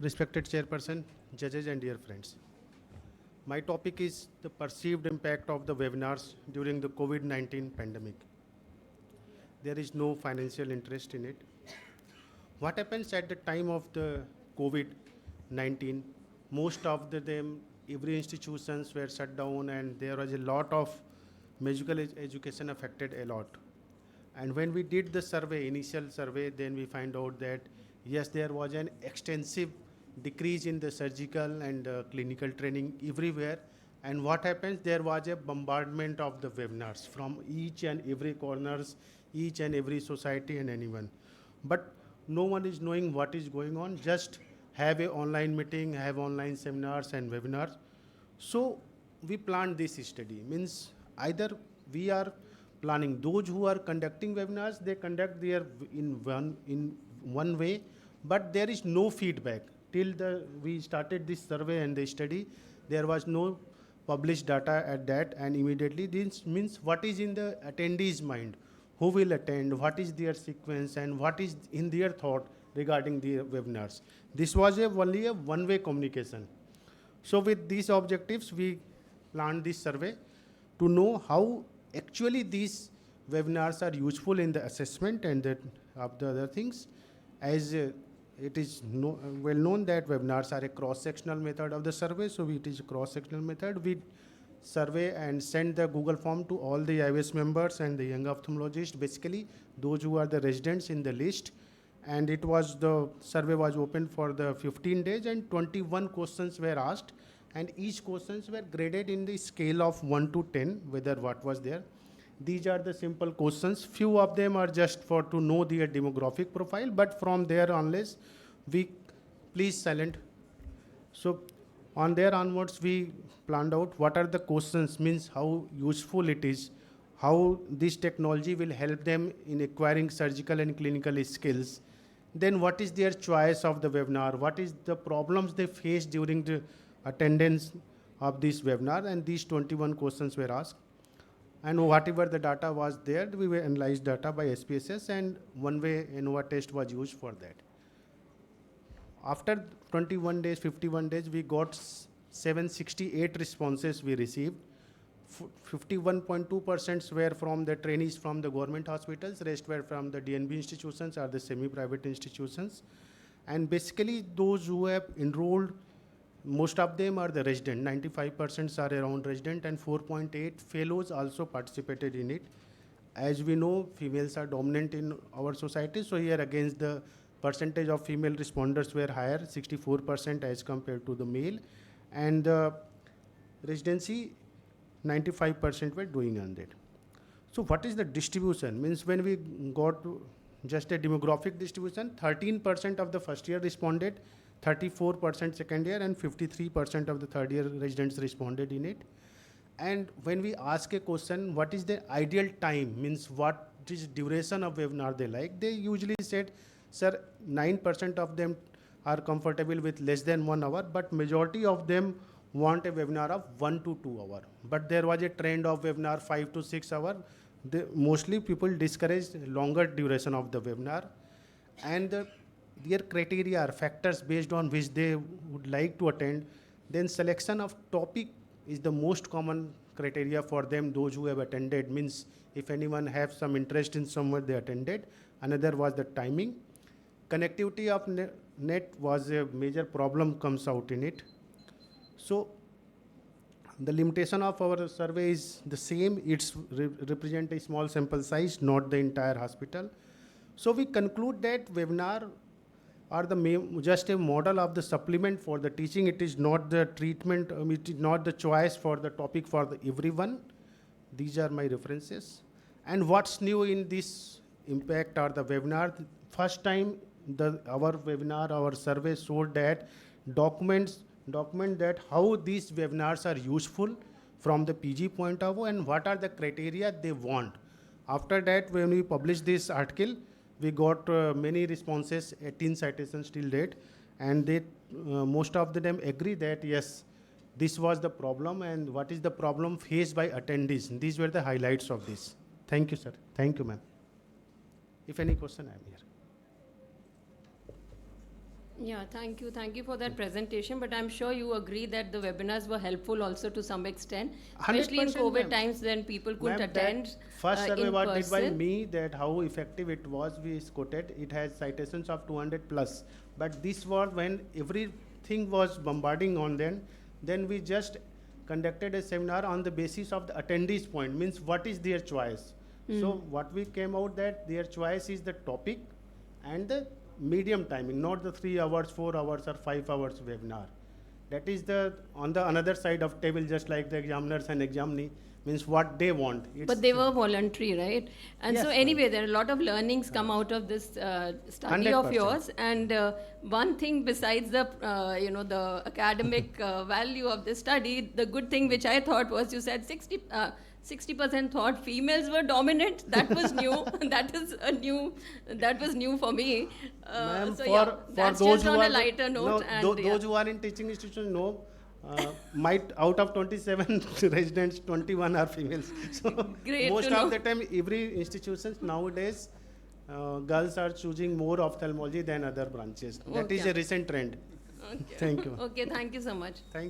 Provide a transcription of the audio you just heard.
Respected Chairperson, judges and dear friends. My topic is the perceived impact of the webinars during the COVID-19 pandemic. There is no financial interest in it. What happens at the time of the COVID-19, most of them, every institutions were shut down and there was a lot of medical education affected a lot. And when we did the survey, initial survey, then we find out that yes, there was an extensive decrease in the surgical and clinical training everywhere. And what happens, there was a bombardment of the webinars from each and every corners, each and every society and anyone. But no one is knowing what is going on, just have a online meeting, have online seminars and webinars. So we planned this study, means either we are planning, those who are conducting webinars, they conduct their in one way, but there is no feedback. Till we started this survey and the study, there was no published data at that, and immediately this means what is in the attendees' mind, who will attend, what is their sequence, and what is in their thought regarding the webinars. This was only a one-way communication. So with these objectives, we planned this survey to know how actually these webinars are useful in the assessment and of the other things. As it is well known that webinars are a cross-sectional method of the survey, so it is a cross-sectional method. We survey and send the Google form to all the AIOC members and the young ophthalmologists, basically those who are the residents in the list. And the survey was open for the 15 days and 21 questions were asked, and each questions were graded in the scale of 1 to 10, whether what was there. These are the simple questions. Few of them are just to know their demographic profile, but from there unless we, please silent. So on there onwards, we planned out what are the questions, means how useful it is, how this technology will help them in acquiring surgical and clinical skills. Then what is their choice of the webinar, what is the problems they face during the attendance of this webinar, and these 21 questions were asked. And whatever the data was there, we will analyze data by SPSS, and one-way ANOVA test was used for that. After 21 days, 51 days, we got 768 responses we received. 51.2% were from the trainees from the government hospitals, rest were from the DNB institutions or the semi-private institutions. And basically those who have enrolled, most of them are the resident, 95% are around resident, and 4.8 fellows also participated in it. As we know, females are dominant in our society, so here against the percentage of female responders were higher, 64% as compared to the male, and the residency, 95% were doing on that. So what is the distribution? Means when we got just a demographic distribution, 13% of the first year responded, 34% second year, and 53% of the third year residents responded in it. And when we ask a question, what is the ideal time, means what is duration of webinar they like, they usually said, sir, 9% of them are comfortable with less than 1 hour, but majority of them want a webinar of 1 to 2 hours. But there was a trend of webinar 5 to 6 hours. Mostly people discourage longer duration of the webinar, and their criteria are factors based on which they would like to attend. Then selection of topic is the most common criteria for them, those who have attended, means if anyone have some interest in somewhere they attended. Another was the timing. Connectivity of net was a major problem comes out in it. So the limitation of our survey is the same. It's represent a small sample size, not the entire hospital. So we conclude that webinar are just a model of the supplement for the teaching. It is not the treatment, it is not the choice for the topic for everyone. These are my references. And what's new in this impact are the webinar. First time our webinar, our survey showed that document that how these webinars are useful from the PG point of view and what are the criteria they want. After that, when we published this article, we got many responses, 18 citations till date, and they most of them agree that yes, this was the problem, and what is the problem faced by attendees. These were the highlights of this. Thank you, sir. Thank you, ma'am. If any question, I am here. Yeah, thank you. Thank you for that presentation. But I'm sure you agree that the webinars were helpful also to some extent, especially in 100%, COVID ma'am. times when people couldn't Ma'am, attend that first survey in was did by person. me, that how effective it was, we quoted, it has citations of 200 plus. But this was when everything was bombarding on then we just conducted a seminar on the basis of the attendees point, means what is their choice. So what we came out that their choice is the topic and the medium timing, not the 3 hours, 4 hours or 5 hours webinar. That is the on the another side of table, just like the examiners and examinee, means what they want. But they were voluntary, right? And Yes, so ma'am. anyway, there are a lot of learnings come out of this study of 100%. yours. And one thing besides the, the academic value of this study, the good thing which I thought was you said 60% thought females were dominant. That was new. That was new for me. Ma'am, So for, yeah, for that's those just who on are a lighter note. no, And those who are in teaching institutions know, might out of 27 residents, 21 are females. So Great most to know. of the time, every institution nowadays, girls are choosing more ophthalmology than other branches. That is Okay. a recent trend. Okay. Thank you. Okay, thank you so much. Thank